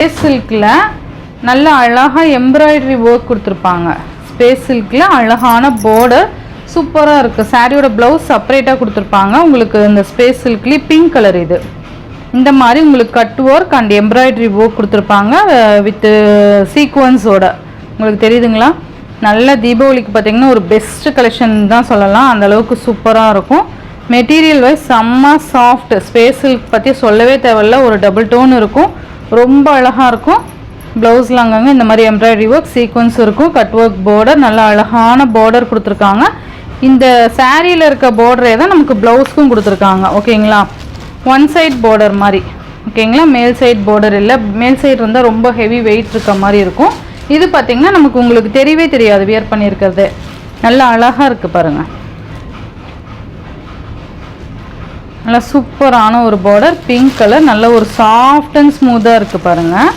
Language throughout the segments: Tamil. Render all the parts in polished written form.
ஸ்பேஸ் சில்கில் நல்ல அழகாக எம்ப்ராய்டரி ஒர்க் கொடுத்துருப்பாங்க. ஸ்பேஸ் சில்கில் அழகான பார்டர் சூப்பராக இருக்குது. சாரியோட ப்ளவுஸ் செப்பரேட்டாக கொடுத்துருப்பாங்க. உங்களுக்கு இந்த ஸ்பேஸ் சில்க்லேயே பிங்க் கலர் இது. இந்த மாதிரி உங்களுக்கு cut work and embroidery work கொடுத்துருப்பாங்க வித்து சீக்வன்ஸோட. உங்களுக்கு தெரியுதுங்களா? நல்ல தீபாவளிக்கு பார்த்தீங்கன்னா ஒரு பெஸ்ட் கலெக்ஷன் தான் சொல்லலாம். அந்தளவுக்கு சூப்பராக இருக்கும். மெட்டீரியல் வைஸ் செம்ம சாஃப்ட். ஸ்பேஸ் சில்க் பற்றி சொல்லவே தேவையில்ல. ஒரு டபுள் டோன் இருக்கும். ரொம்ப அழகாக இருக்கும். ப்ளவுஸில் அங்கங்கே இந்த மாதிரி எம்ப்ராய்டரி ஒர்க் சீக்வன்ஸ் இருக்கும். கட் ஒர்க் பார்டர் நல்ல அழகான பார்டர் கொடுத்துருக்காங்க. இந்த சாரியில் இருக்க பார்டரே தான் நமக்கு ப்ளவுஸ்க்கும் கொடுத்துருக்காங்க. ஓகேங்களா? ஒன் சைட் பார்டர் மாதிரி. ஓகேங்களா? மேல் சைட் பார்டர் இல்லை. மேல் சைடு இருந்தால் ரொம்ப ஹெவி வெயிட் இருக்க மாதிரி இருக்கும். இது பார்த்திங்கன்னா நமக்கு உங்களுக்கு தெரியவே தெரியாது வியர் பண்ணியிருக்கிறது. நல்லா அழகாக இருக்குது பாருங்கள். நல்லா சூப்பரான ஒரு பார்டர். Pink colour. நல்ல ஒரு சாஃப்ட் அண்ட் ஸ்மூத்தாக இருக்குது பாருங்கள்.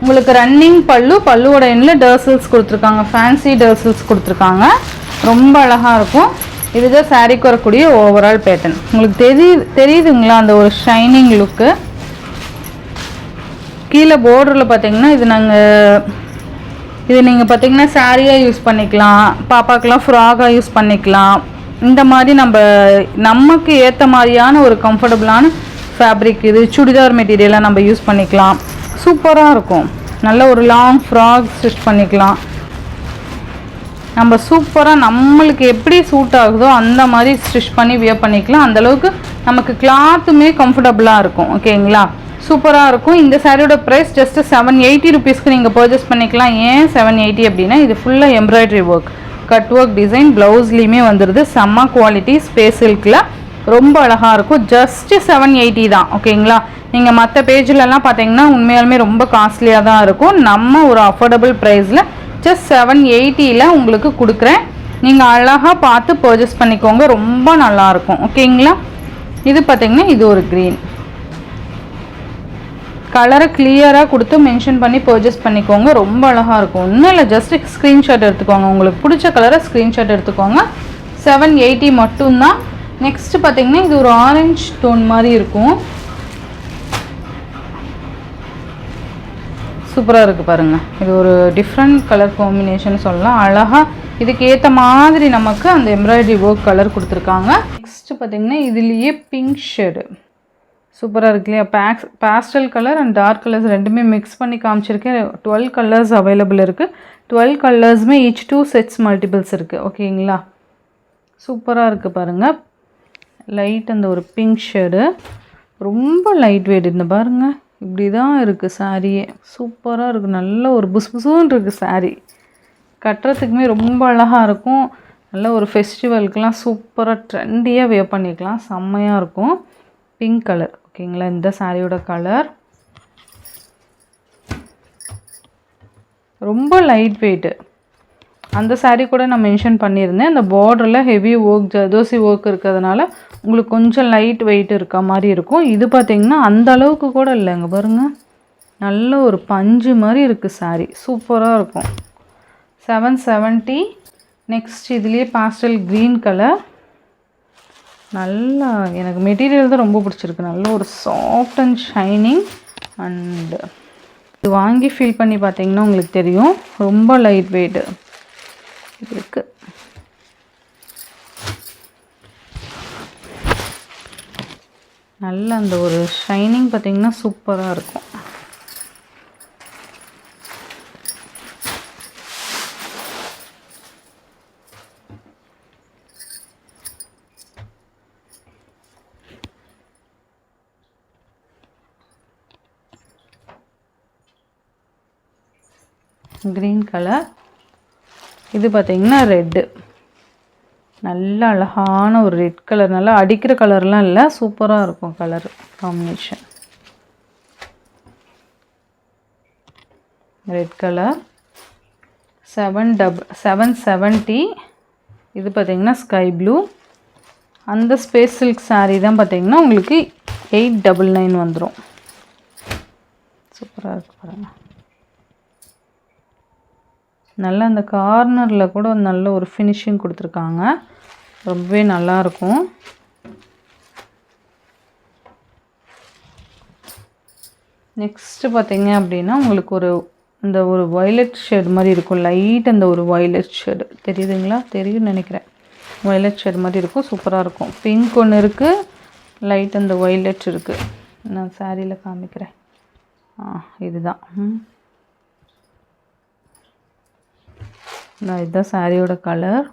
உங்களுக்கு ரன்னிங் பல்லுவோட எண்ணில் டர்சல்ஸ் கொடுத்துருக்காங்க. ஃபேன்சி டர்சல்ஸ் கொடுத்துருக்காங்க. ரொம்ப அழகாக இருக்கும். இதுதான் சாரீக்கு வரக்கூடிய ஓவரால் பேட்டர்ன். உங்களுக்கு தெரியுதுங்களா அந்த ஒரு ஷைனிங் லுக்கு? கீழே பார்டரில் பார்த்தீங்கன்னா இது நீங்கள் பார்த்தீங்கன்னா சாரியாக யூஸ் பண்ணிக்கலாம். பாப்பாக்கெலாம் ஃப்ராகாக யூஸ் பண்ணிக்கலாம். இந்த மாதிரி நமக்கு ஏற்ற மாதிரியான ஒரு கம்ஃபர்டபுளான ஃபேப்ரிக் இது. சுடிதார் மெட்டீரியலாக நம்ம யூஸ் பண்ணிக்கலாம். சூப்பராக இருக்கும். நல்ல ஒரு லாங் ஃப்ராக் ஸ்டிச் பண்ணிக்கலாம். நம்ம சூப்பராக நம்மளுக்கு எப்படி சூட் ஆகுதோ அந்த மாதிரி ஸ்டிச் பண்ணி வியர் பண்ணிக்கலாம். அந்தளவுக்கு நமக்கு கிளாத்துமே கம்ஃபர்டபுளாக இருக்கும். ஓகேங்களா? சூப்பராக இருக்கும். இந்த சாரியோட ப்ரைஸ் ஜஸ்ட் 780 ருபீஸ்க்கு நீங்கள் பர்ச்சேஸ் பண்ணிக்கலாம். ஏன் 780 அப்படின்னா இது ஃபுல்லாக embroidery work, cut work design ப்ளவுஸ்லேயுமே வந்துடுது. செம்ம குவாலிட்டி. ஸ்பேஸ் சில்கில் ரொம்ப அழகாக இருக்கும். ஜஸ்ட்டு 780 தான். ஓகேங்களா? நீங்கள் மற்ற பேஜிலலாம் பார்த்தீங்கன்னா உண்மையாலுமே ரொம்ப காஸ்ட்லியாக தான் இருக்கும். நம்ம ஒரு அஃபோர்டபுள் ப்ரைஸில் ஜஸ்ட் 780ல் உங்களுக்கு கொடுக்குறேன். நீங்கள் அழகாக பார்த்து பர்ச்சேஸ் பண்ணிக்கோங்க. ரொம்ப நல்லாயிருக்கும். ஓகேங்களா? இது பார்த்தீங்கன்னா இது ஒரு க்ரீன் கலரை கிளியராக கொடுத்து மென்ஷன் பண்ணி பர்ச்சேஸ் பண்ணிக்கோங்க. ரொம்ப அழகாக இருக்கும். ஒன்றும் இல்லை, ஜஸ்ட் ஸ்க்ரீன்ஷாட் எடுத்துக்கோங்க. உங்களுக்கு பிடிச்ச கலரை ஸ்க்ரீன்ஷாட் எடுத்துக்கோங்க. 780 மட்டும்தான். நெக்ஸ்ட்டு பார்த்தீங்கன்னா இது ஒரு ஆரஞ்சு டோன் மாதிரி இருக்கும். சூப்பராக இருக்குது பாருங்கள். இது ஒரு டிஃப்ரெண்ட் கலர் காம்பினேஷன் சொல்லலாம். அழகாக இதுக்கு ஏற்ற மாதிரி நமக்கு அந்த எம்ப்ராய்டரி ஒர்க் கலர் கொடுத்துருக்காங்க. நெக்ஸ்ட்டு பார்த்திங்கன்னா இதுலேயே பிங்க் ஷேடு சூப்பராக இருக்கு இல்லையா? Pastel colour and dark colours ரெண்டுமே மிக்ஸ் பண்ணி காமிச்சிருக்கேன். 12 கலர்ஸ் அவைலபிள் இருக்குது. 12 கலர்ஸுமே ஈச் 2 செட்ஸ் மல்டிபிள்ஸ் இருக்குது. ஓகேங்களா? சூப்பராக இருக்குது பாருங்கள். லைட் அந்த ஒரு பிங்க் ஷேடு ரொம்ப லைட் வெயிட். இந்த பாருங்கள், இப்படி தான் இருக்குது சாரியே. சூப்பராக இருக்குது. நல்ல ஒரு புஸ்புசுன்னு இருக்குது சாரீ. கட்டுறதுக்குமே ரொம்ப அழகாக இருக்கும். நல்ல ஒரு ஃபெஸ்டிவலுக்கெலாம் சூப்பராக ட்ரெண்டியாக வியர் பண்ணிக்கலாம். செம்மையாக இருக்கும். Pink colour. ஓகேங்களா? இந்த சாரியோட கலர் ரொம்ப லைட் வெயிட்டு. அந்த சாரீ கூட நான் மென்ஷன் பண்ணியிருந்தேன். அந்த பார்டரில் ஹெவி ஒர்க் ஜதோசி ஒர்க் இருக்கிறதுனால உங்களுக்கு கொஞ்சம் லைட் வெயிட் இருக்க மாதிரி இருக்கும். இது பார்த்திங்கன்னா அந்த அளவுக்கு கூட இல்லைங்க பாருங்கள். நல்ல ஒரு பஞ்சு மாதிரி இருக்குது சாரீ. சூப்பராக இருக்கும். 770. நெக்ஸ்ட் இதுலேயே பாஸ்டல் க்ரீன் கலர். நல்லா எனக்கு மெட்டீரியல் தான் ரொம்ப பிடிச்சிருக்கு. நல்ல ஒரு சாஃப்ட் அண்ட் ஷைனிங். அண்டு இது வாங்கி ஃபீல் பண்ணி பார்த்தீங்கன்னா உங்களுக்கு தெரியும். ரொம்ப லைட் வெயிட்டு இருக்குது. நல்ல அந்த ஒரு ஷைனிங் பார்த்திங்கன்னா சூப்பராக இருக்கும். Green colour. இது பார்த்திங்கன்னா ரெட்டு. நல்ல அழகான ஒரு ரெட் கலர். நல்லா அடிக்கிற கலர்லாம் இல்லை, சூப்பராக இருக்கும் கலர் காம்பினேஷன். Red colour 770. இது பார்த்திங்கன்னா ஸ்கை ப்ளூ. அந்த ஸ்பேஸ் சில்க் சாரீ தான் பார்த்திங்கன்னா உங்களுக்கு 899 வந்துடும். சூப்பராக இருக்கு பாருங்கள். நல்ல அந்த கார்னரில் கூட நல்ல ஒரு ஃபினிஷிங் கொடுத்துருக்காங்க. ரொம்பவே நல்லாயிருக்கும். நெக்ஸ்ட்டு பார்த்தீங்க அப்படின்னா உங்களுக்கு இந்த ஒரு வயலட் ஷேட் மாதிரி இருக்கும். லைட் அந்த ஒரு வயலட் ஷேடு தெரியுதுங்களா? தெரியும்னு நினைக்கிறேன். வயலட் ஷேட் மாதிரி இருக்கும். சூப்பராக இருக்கும். பிங்க் ஒன்று இருக்குது, லைட் அந்த வயலட் இருக்குது. நான் சாரியில் காமிக்கிறேன். இதுதான் இதுதான் சாரியோட கலர்.